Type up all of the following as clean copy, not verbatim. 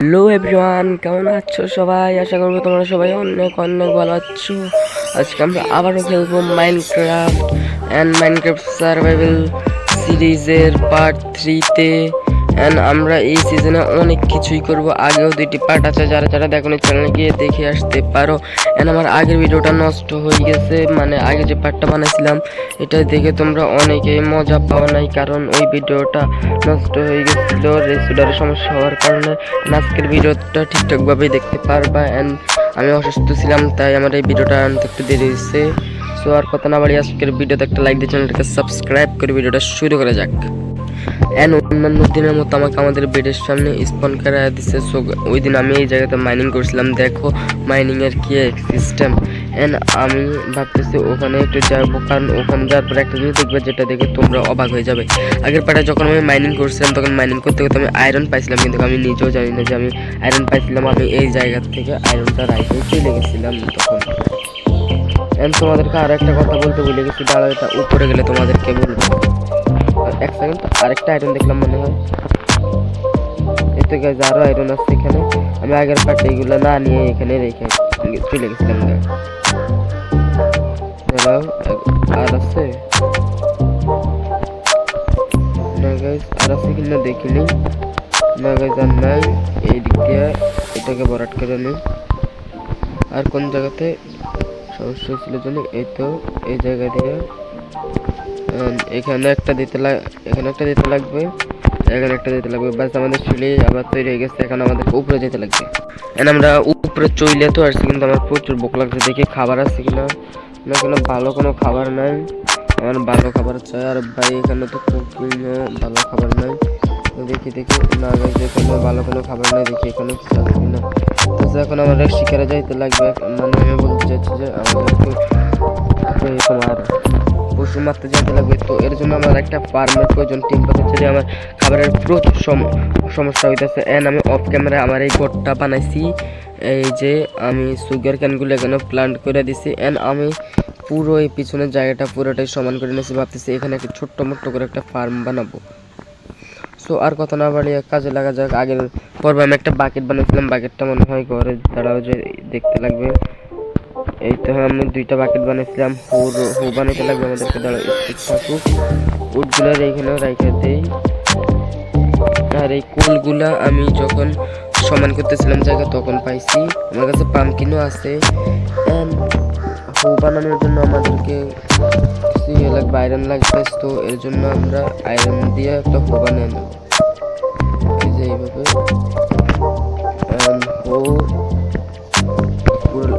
Hello everyone, কেমন আছো সবাই? আশা করবো তোমরা সবাই অনেক অনেক ভালো আছো। আজকে আমরা আবারও খেলবো মাইনক্রাফট অ্যান্ড মাইনক্রাফট সার্ভাইভাল সিরিজের পার্ট 3-তে। অ্যান্ড আমরা এই সিজনে অনেক কিছুই করব। আগেও 2টি পার্ট আছে, যারা যারা দেখুন চ্যানেলে গিয়ে দেখে আসতে পারো। অ্যান্ড আমার আগের ভিডিওটা নষ্ট হয়ে গেছে, মানে আগে যে পার্টটা বানাইছিলাম এটা দেখে তোমরা অনেকেই মজা পাও নাই, কারণ ওই ভিডিওটা নষ্ট হয়ে গেছিল রেসুডারের সমস্যা হওয়ার কারণে। আজকের ভিডিওটা ঠিকঠাকভাবেই দেখতে পারবা। অ্যান্ড আমি অসুস্থ ছিলাম, তাই আমার এই ভিডিওটা আনতে একটু দেরি হয়েছে। সো আর কথা না বাড়ি আজকের ভিডিওতে একটা লাইক দিয়ে চ্যানেলটাকে সাবস্ক্রাইব করে ভিডিওটা শুরু করা যাক। অ্যান্ড অন্যান্য দিনের মতো আমাকে আমাদের বেডের সামনে স্পন করা দিচ্ছে। সো ওই দিন আমি এই জায়গাতে মাইনিং করছিলাম, দেখো মাইনিংয়ের কি সিস্টেম। অ্যান্ড আমি ভাবতেছি ওখানে একটু যাবো, কারণ ওখানে যাওয়ার পরে একটা জিনিস দেখবে যেটা দেখে তোমরা অবাক হয়ে যাবে। আগের পাড়ায় যখন আমি মাইনিং করছিলাম তখন মাইনিং করতে করতে আমি আয়রন পাইছিলাম, কিন্তু আমি নিজেও জানি না যে আমি আয়রন পাইছিলাম। আমি এই জায়গা থেকে আয়রনটা রাইতে চলে গেছিলাম তখন। অ্যান্ড তোমাদেরকে আরও একটা কথা বলতে ভুলে গেছি, দাঁড়াও এটা উপরে গেলে তোমাদেরকে বলবো। এক সেকেন্ড, আরেকটা আয়রন দেখলাম মনে হয়। এতে গাছ আরো আয়রন আছে এখানে। আমি আগের পার্টে এগুলো না নিয়ে এখানে রেখে চলে গেছিলাম। আর আছে না গাইজ, আর আছে কিনা দেখিনি। না গাইজ আর নাই। এই দিক দিয়ে এটাকে ভরাট করে নিই। আর কোন জায়গাতে সমস্যা ছিল জানি, এই তো এই জায়গা দিয়ে এখানে একটা দিতে এখানে একটা দিতে লাগবে, এখানে একটা দিতে লাগবে। বাস আমাদের চুলে আবার তৈরি হয়ে গেছে। এখন আমাদের উপরে যেতে লাগবে। আমরা উপরে চলে তো আসছি, কিন্তু আমার প্রচুর ভোক লাগছে। দেখি খাবার আছে কিনা, না কোনো ভালো কোনো খাবার নাই। আমার ভালো খাবার চাই। আর ভাই এখানে তো কুকিং ভালো খাবার নাই। দেখি না গেছে এখানে ভালো কোনো খাবার নাই। দেখি এখানে কিছু আছে কিনা। তো এখন আমাদের শিকারে যাইতে লাগবে। মানে আমি বলতে চাইছি যে আমাদের তোমার পশু মারতে যেতে লাগবে। তো এর জন্য আমার একটা ফার্মের প্রয়োজন। টিম পাচ্ছে যে আমার খাবারের প্রচুর সমস্যা হইতেছে। অ্যান্ড আমি অফ ক্যামেরায় আমার এই ঘরটা বানাইছি। এই যে আমি সুগার ক্যানগুলো এখানে প্লান্ট করে দিছি। অ্যান্ড আমি পুরো এই পিছনের জায়গাটা পুরোটাই সমান করে নিয়েছি। ভাবতেছি এখানে একটা ছোট্ট মোট্ট করে একটা ফার্ম বানাবো। সো আর কথা না বাড়িয়ে কাজে লাগা যাক। আগের পর্বে আমি একটা বাকেট বানিয়েছিলাম, বাকেটটা মনে হয় ঘরে দাঁড়াও যে দেখতে লাগবে। এই তো আমি 2টা বাকেট বানিয়েছিলাম। হু বানাইতে লাগবে আমাদেরকে, দাঁড়াও স্টিক থাকুক। উডগুলো এইখানেও রাইখে দেই। আর এই কোলগুলা আমি যখন সমান করতেছিলাম জায়গা তখন পাইছি। আমার কাছে পাম্পকিনও আছে। হু বানানোর জন্য আমাদেরকে লাগবে, আয়রন লাগবে। তো এর জন্য আমরা আয়রন দিয়ে একটা হু বানিয়ে নেব। এই যে এইভাবে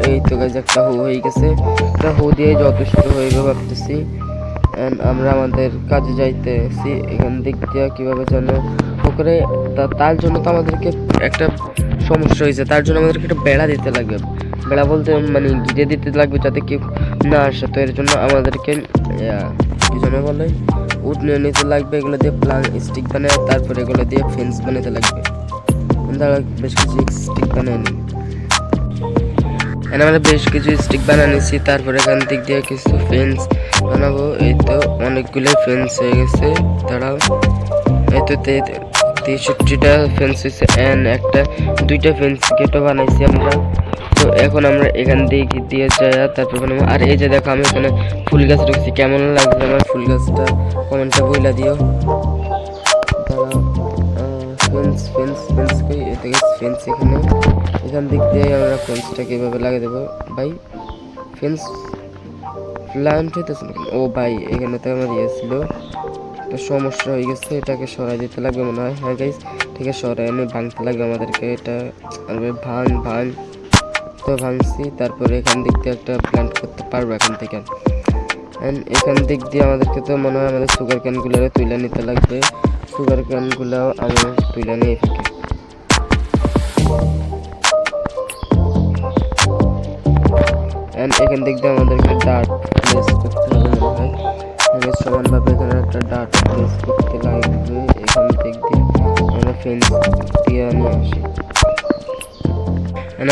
এই তো গাছ একটা হু হয়ে গেছে। একটা হু দিয়ে যথেষ্ট হয়ে যাবে ভাবতেছি। আমরা আমাদের কাজে যাইতেছি। এখান দিক দিয়ে কীভাবে যেন পুকুরে, তার জন্য তো আমাদেরকে একটা সমস্যা হয়েছে। তার জন্য আমাদেরকে একটা বেড়া দিতে লাগবে। বেড়া বলতে মানে ঘিরে দিতে লাগবে যাতে কেউ না আসে। তো এর জন্য আমাদেরকে কি যেন বলে উড নিয়ে নিতে লাগবে। এগুলো দিয়ে প্লান স্টিক বানায়, তারপরে এগুলো দিয়ে ফেন্স বানাতে লাগবে। বেশ কিছু স্টিক বানিয়ে নিই। আমরা বেশ কিছু স্টিক বানিয়ে নিচ্ছি। তারপরে এখান দিক দিয়ে কিছু ফেন্স বানাবো। এই তো অনেকগুলো ফেন্স হয়ে গেছে। দাঁড়াও, এই তো 63টা ফেন্স হয়েছে। অ্যান্ড 2টা ফেন্স গেটও বানাইছি আমরা। তো এখন আমরা এখান দিয়ে যাই, তারপর বানাবো। আর এই যে দেখো আমি এখানে ফুল গাছ রেখেছি। কেমন লাগছে আমার ফুল গাছটা কমেন্টে বইলা দিও। দাঁড়াও, ফেন্স কই? ফেন্স এখান দিক দিয়ে আমরা ফেন্সটাকে এভাবে লাগিয়ে দেবো। ভাই ফেন্স প্লান্ট হইতেছে না। ও ভাই এখানে তো আমার ছিল একটা সমস্যা হয়ে গেছে। এটাকে সরাই দিতে লাগবে মনে হয়। হ্যাঁ গাইস, ঠিক আছে, সরাই আমি ভাঙতে লাগবে আমাদেরকে। এটা ভাঙ তো ভাঙছি। তারপরে এখান দিক দিয়ে একটা প্লান্ট করতে পারবো এখান থেকে। এখান দিক দিয়ে আমাদেরকে তো মনে হয় আমাদের সুগার ক্যানগুলো তুলে নিতে লাগবে। সুগার ক্যানগুলো আমি তুলে নিয়ে থাকি। এখান দিক দিয়ে আমাদেরকে ডার্ট প্লেস করতে হবে মনে হয়। সমানভাবে এখানে একটা ডার্ট প্লেস করতে লাগবে। এখান দিক দিয়ে আমরা ফেন্স দিয়ে নিয়ে আসি।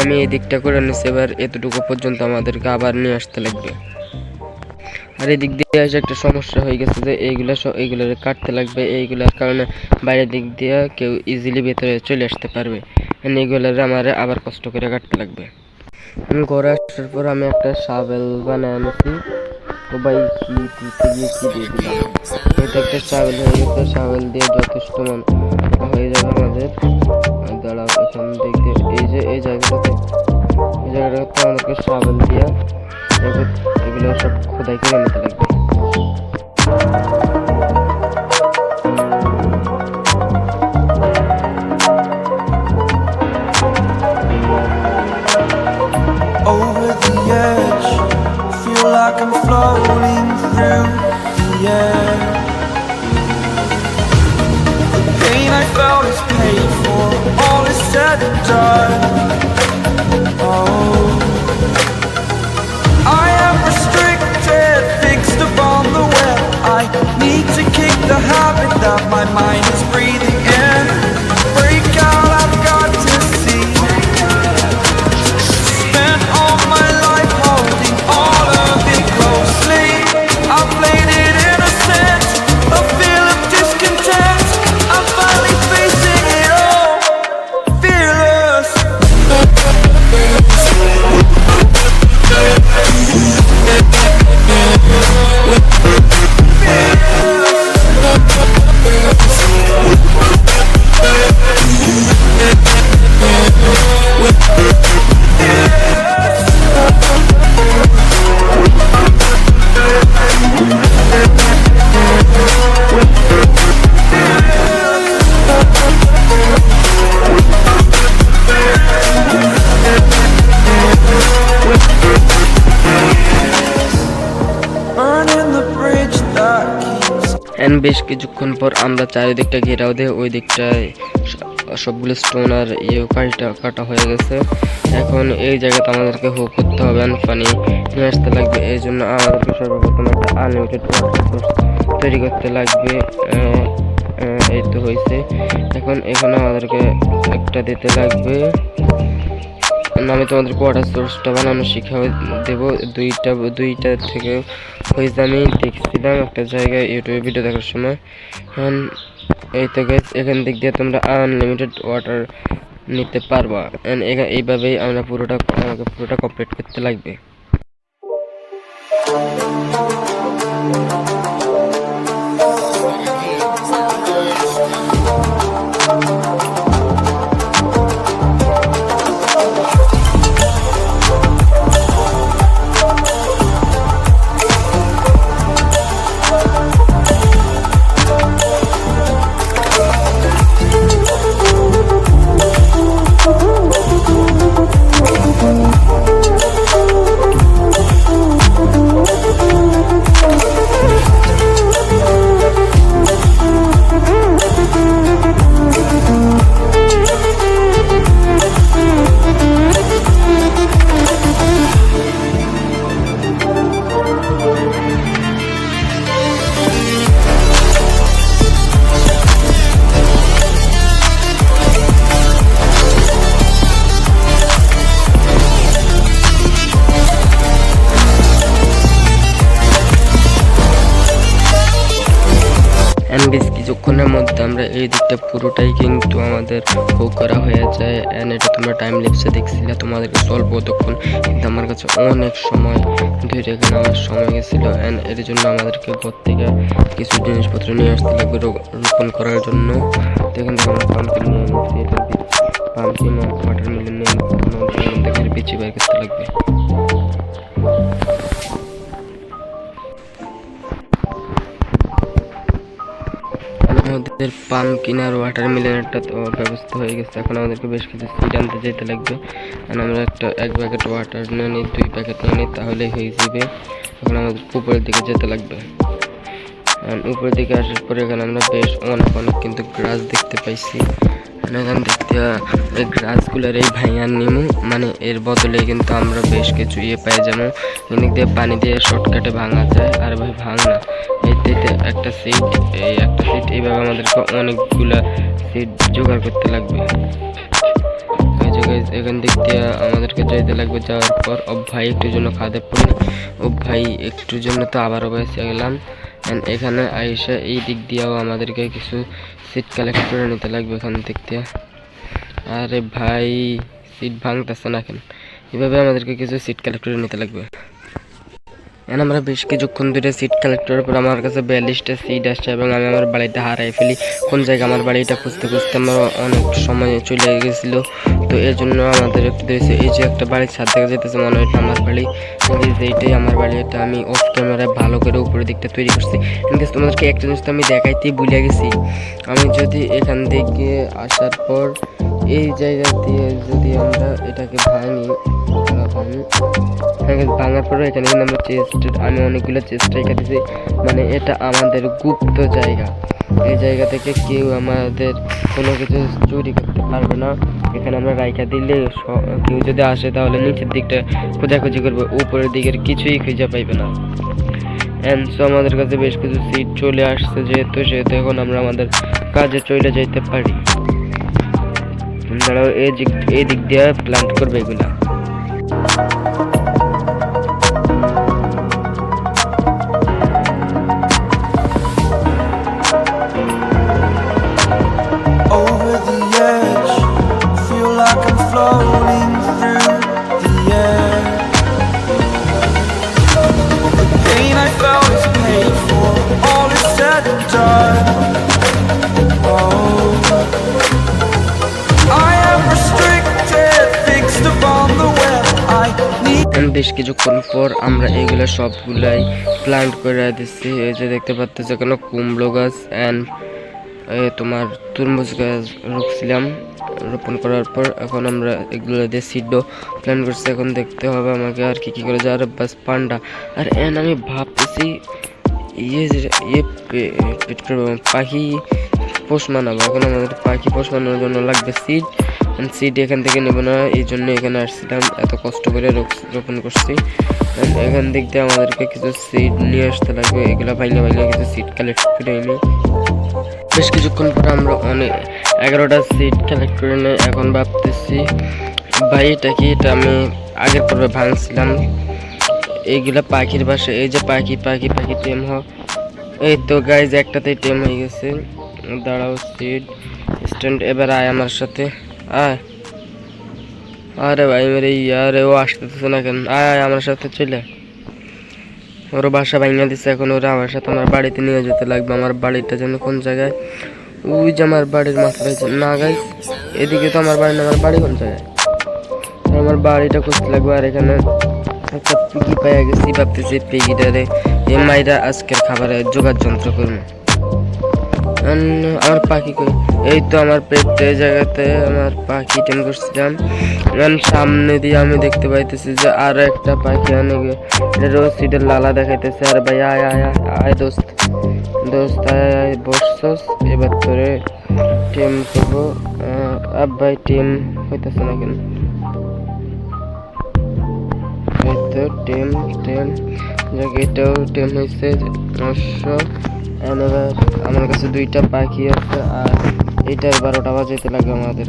আমি এই দিকটা করে নিচ্ছি। এবার এতটুকু পর্যন্ত আমাদেরকে আবার নিয়ে আসতে লাগবে। আর এদিক দিয়ে এসে একটা সমস্যা হয়ে গেছে যে এইগুলো কাটতে লাগবে। এইগুলোর কারণে বাইরের দিক দিয়ে কেউ ইজিলি ভেতরে চলে আসতে পারবে। এগুলোর আমার আবার কষ্ট করে কাটতে লাগবে। ঘরে আসার পর আমি একটা শাবেল বানায় আনছি। তো ভাই কি দিতে গিয়ে কি দিয়ে দিলাম, এটা একটা শাবেল হয়ে গেছে। শাবেল দিয়ে যথেষ্ট হয়ে যাবে আমাদের। দাঁড়াও, এখান থেকে এই জায়গাটাতে আমাদেরকে শাবেল দিয়ে এগুলো সব খোদাই করে নিতে লাগবে। Over the edge, feel like I'm floating through the air. The pain I felt is paid for, all is said and done. Oh, I am restricted, fixed upon the web. I need to kick the habit that my mind is breathing in. Break out, I've got to see. Spent all my life holding all of it closely. I played it innocent, a feel of discontent. I'm finally facing it all, fearless. Burning the bridge that keeps. বেশ কিছুক্ষণ পর আমরা চারিদিকটা ঘেরাও দিয়ে ওই দিকটায় সবগুলো স্টোন আর কাটা হয়ে গেছে। এখন এই জায়গাতে আমাদেরকে হুক করতে হবে, পানি নিয়ে আসতে লাগবে। এই জন্য আমাদেরকে সর্বপ্রথম একটা আনলিমিটেড ওয়াটার সোর্স তৈরি করতে লাগবে। এই তো হয়েছে। এখন এখানে আমাদেরকে একটা দিতে লাগবে। আমি তোমাদেরকে ওয়াটার সোর্সটা বানানো শিখিয়ে দেবো। দুইটা থেকে হয়েছে, আমি দেখছিলাম একটা জায়গায় ইউটিউবে ভিডিও দেখার সময়। এই তো গাইস, এখান দিক দিয়ে তোমরা আনলিমিটেড ওয়াটার নিতে পারবা। এইভাবেই আমাকে পুরোটা কমপ্লিট করতে লাগবে। বেশ কিছুক্ষণের মধ্যে আমরা এই দিকটা পুরোটাই কিন্তু আমাদের হুক করা হয়ে যায়। এটা তোমরা টাইম ল্যাপসে দেখছিলে, তোমাদেরকে স্বল্প তখন, কিন্তু আমার কাছে অনেক সময় ধরে এখানে আমার সময় গেছিল। এর জন্য আমাদেরকে ঘর থেকে কিছু জিনিসপত্র নিয়ে আসতে লাগবে রোপণ করার জন্য। তো এখান থেকে আমরা পাম্পিং নিয়ে নিচ্ছি, পাম্পিং ওয়াটার মিলন নিয়ে নিচ্ছি, বিচি বের করতে লাগবে। আমাদের পাম্পকিন আর ওয়াটার মিলনেরটা তো ব্যবস্থা হয়ে গেছে। এখন আমাদেরকে বেশ কিছু সিড আনতে যেতে লাগবে। আমরা এক প্যাকেট ওয়াটার নিয়ে নিই, 2 প্যাকেট নিয়ে নিই, তাহলেই হয়ে যাবে। এখন আমাদের উপরের দিকে যেতে লাগবে। উপরের দিকে আসার পরে এখানে আমরা বেশ অনেক কিন্তু গ্রাস দেখতে পাইছি। এখান দেখতে এই গ্রাসগুলোর এই ভাইয়ার নিমু, মানে এর বদলে কিন্তু আমরা বেশ কিছু পাই যাবো। এদিক দিয়ে পানি দিয়ে শর্টকাটে ভাঙা যায়। আর ভাই ভাঙ না, এতে একটা সিট এইভাবে আমাদেরকে অনেকগুলা সিট জোগাড় করতে লাগবে। এখান দিক দিয়ে আমাদেরকে যাইতে লাগবে। যাওয়ার পর ভাই একটুর জন্য খাদে পড়ে, ভাই একটুর জন্য তো আবারও বেঁচে গেলাম। এখানে আইসা এই দিক দিয়েও আমাদেরকে কিছু সিট কালেক্ট করে নিতে লাগবে এখান দিক দিয়ে। আরে ভাই সিট ভাঙতেছে না কেন? এভাবে আমাদেরকে কিছু সিট কালেক্ট করে নিতে লাগবে। এখন আমরা বেশ কিছুক্ষণ ধরে সিট কালেক্ট করার পর আমার কাছে 42টা সিট আসছে এবং আমি আমার বাড়িটা হারাই ফেলি। কোন জায়গায় আমার বাড়িটা খুঁজতে খুঁজতে আমার অনেক সময় চলে গেছিল। তো এর জন্য আমাদের একটু দিয়েছে, এই যে একটা বাড়ির ছাদ দেখা যেতেছে, মনে হয় এটা আমার বাড়ি। এইটাই আমার বাড়ি, এটা আমি অফ ক্যামেরায় ভালো করে উপরের দিকটা তৈরি করছি। ইনকেস তোমাদেরকে একটা জিনিস তো আমি দেখাইতেই ভুলে গেছি। আমি যদি এখান থেকে আসার পর এই জায়গা দিয়ে যদি আমরা এটাকে ভাঙি, ভাঙার পরে এখানে কিন্তু আমরা আমি অনেকগুলো চেষ্টা রেখেছি, মানে এটা আমাদের গুপ্ত জায়গা। এই জায়গা থেকে কেউ আমাদের কোনো কিছু চুরি করতে পারবে না। এখানে আমরা রাইখা দিলে কেউ যদি আসে তাহলে নিচের দিকটা খোঁজাখুঁজি করবে, উপরের দিকের কিছুই খুঁজে পাইবে না। অ্যান্ড সো আমাদের কাছে বেশ কিছু সিট চলে আসছে, যেহেতু এখন আমরা আমাদের কাজে চলে যাইতে পারি। তারাও এই দিক দিয়ে প্ল্যান্ট করবে এগুলা। over the edge. Feel like I'm floating through the air. The pain I felt is paid for, all is said and done. Oh, I am restricted, fixed upon the web. I need বেশ কিছুক্ষণ পর আমরা এইগুলো সবগুলাই plant করে দিচ্ছি। এই যে দেখতে পাচ্ছ এখানে কুমড়ো গাছ অ্যান্ড তোমার তরমুজ গাছ রুখছিলাম রোপণ করার পর। এখন আমরা এগুলো দিয়ে সিডও প্ল্যান করছি। এখন দেখতে হবে আমাকে আর কি করে যায়। আর বাস পান্ডা আর এন আমি ভাবতেছি পাখি পোষ মানাবো। এখন আমাদের পাখি পোষ মানানোর জন্য লাগবে সিড। সিড এখান থেকে নেবো না, এই জন্য এখানে আসছিলাম, এত কষ্ট করে রোপণ করছি। এখান দিক দিয়ে আমাদেরকে কিছু সিড নিয়ে আসতে লাগবে। এগুলো ভাইলে কিছু সিড কালেক্ট করে নিই। বেশ কিছুক্ষণ পরে আমরা অনেক 11টা সিট কালেক্ট করে নিই। এখন ভাবতেছি ভাই এটা কি, এটা আমি আগের পর্বে ভাঙছিলাম। এইগুলা পাখির বাসা, এই যে পাখি টেম এই তো গাইজ একটাতেই টেম হয়ে গেছে। দাঁড়াও সিট স্ট্যান্ড, এবার আয় আমার সাথে আয়। আরে ভাই মেরে ইয়ারে ও আসতেছে না কেন? আয় আমার সাথে চলে। ওর বাসা ভাঙিয়ে দিচ্ছে, এখন ওরা আমার সাথে আমার বাড়িতে নিয়ে যেতে লাগবে। আমার বাড়িটা যেন কোন জায়গায়, ওই যে আমার বাড়ির মাথায় না গাইজ, এদিকে তো আমার বাড়ি না, আমার বাড়ি কোন জায়গায়? আমার বাড়িটা খুঁজতে লাগবে। আর এখানে একটা পিগি পাইয়া গেছি, ভাবতেছি পিগিটারে এই মাইরা আজকের খাবারের জোগাড় যন্ত্র করবো। আমার পাখি কই? এই তো আমার পেটে জায়গাতে আমার পাখি টেন করছিলাম। সামনে দিয়ে আমি দেখতে পাইতেছি যে আরো একটা পাখি অনেক রোজ সিটের লালা দেখাইতেছে। আর ভাই আয় আয় আয় দোস্ত আয় আয় বসছস, এবার তোরে টিম করবো। আব ভাই টিম হইতেছে না কেন? এই তো টিম এটাও টিম হয়েছে অবশ্য। এবার আমার কাছে 2টা পাখি আছে আর এইটার 12টা বাজাইতে লাগে আমাদের।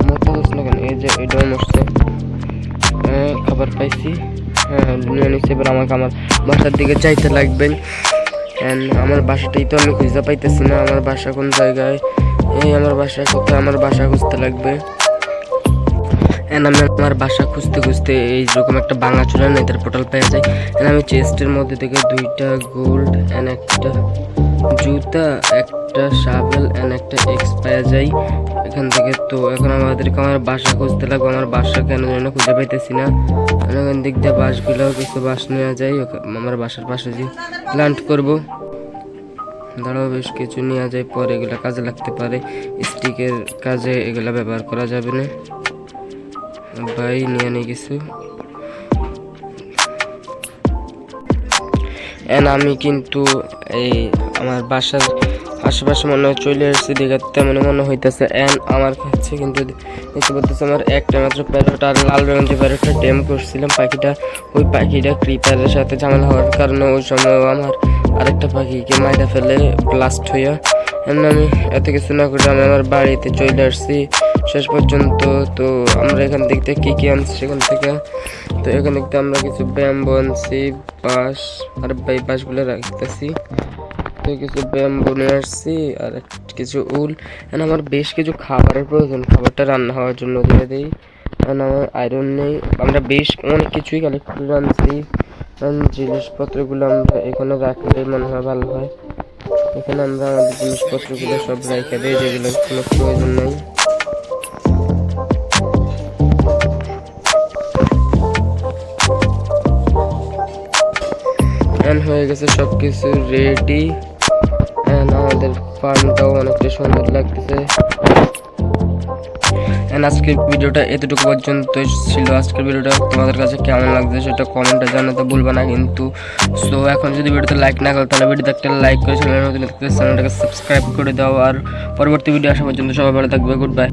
মোটা হচ্ছে না কেন? এই যে এটাও মরছে, খাবার পাইছি। হ্যাঁ নিয়ে নিচ্ছে। এবার আমাকে আমার বাসার দিকে যাইতে লাগবে। আমার বাসাটাই তো আমি খুঁজতে পাইতেছি না। আমার বাসা কোন জায়গায়? এই আমার বাসা কোথায়? আমার বাসা খুঁজতে লাগবে। আমি আমার বাসা খুঁজতে এইরকম একটা ভাঙাচোরা নেতার পোর্টাল পেয়ে যাই। আমি চেস্টের মধ্যে থেকে 2টা গোল্ড অ্যান্ড একটা জুতা, একটা শাভেল অ্যান্ড একটা এক্স পেয়ে যাই এখান থেকে। তো এখন আমাদেরকে আমার বাসা খুঁজতে লাগবে। আমার বাসা কেন যেন খুঁজে পাইতেছি না। এখান দিক দিয়ে বাসগুলো কিছু বাস নেওয়া যায় আমার বাসার পাশে যে প্ল্যান্ট করবো। দাঁড়াও বেশ কিছু নেওয়া যায়, পরে এগুলো কাজে লাগতে পারে। স্টিকের কাজে এগুলো ব্যবহার করা যাবে না। ভাই নিয়ে কিছু আমি কিন্তু এই আমার বাসার আশেপাশে মনে হয় চলে এসেছি, দেখে তেমন মনে হইতেছে। আমার কাছে কিন্তু দেখতে পাচ্ছি আমার একটা মাত্র প্যারট আর লাল রঙের যে প্যারটটা টেম করছিলাম পাখিটা, ওই পাখিটা ক্রিপারের সাথে ঝামেলা হওয়ার কারণে ওই সময় আমার আরেকটা পাখিকে মাইরা ফেলে ব্লাস্ট হইয়া। আমি এত কিছু না করে আমি আমার বাড়িতে চলে আসছি শেষ পর্যন্ত। তো আমরা এখান থেকে কি আনছি সেখান থেকে, তো এখান থেকে আমরা কিছু ব্যাম্বু আনছি, বাঁশ, আর বাঁশগুলো রাখতেছি। তো থেকে কিছু ব্যাম্বু নিয়ে আসছি আর কিছু উল। এন্ড আমার বেশ কিছু খাবারের প্রয়োজন, খাবারটা রান্না হওয়ার জন্য দিয়ে দিই। এন্ড আমার আয়রন নেই, আমরা বেশ অনেক কিছুই কালেক্ট করে আনছি। জিনিসপত্রগুলো আমরা এখানে রাখলে মনে হয় ভালো হয়। এখানে আমরা আমাদের জিনিসপত্রগুলো সব রেখে দিই যেগুলোর কোনো প্রয়োজন নেই। হয়ে গেছে সব কিছু রেডি। আমাদের ফার্মটাও অনেকটা সুন্দর লাগতেছে। আজকের ভিডিওটা এতটুকু পর্যন্ত ছিল। আজকের ভিডিওটা তোমাদের কাছে কেমন লাগছে সেটা কমেন্টে জানাতে ভুলবে না কিন্তু। সো এখন যদি ভিডিওতে লাইক না করো তাহলে ভিডিওতে একটা লাইক করে চ্যানেলটাকে সাবস্ক্রাইব করে দাও। আর পরবর্তী ভিডিও আসা পর্যন্ত সবাই ভালো থাকবে। Good bye.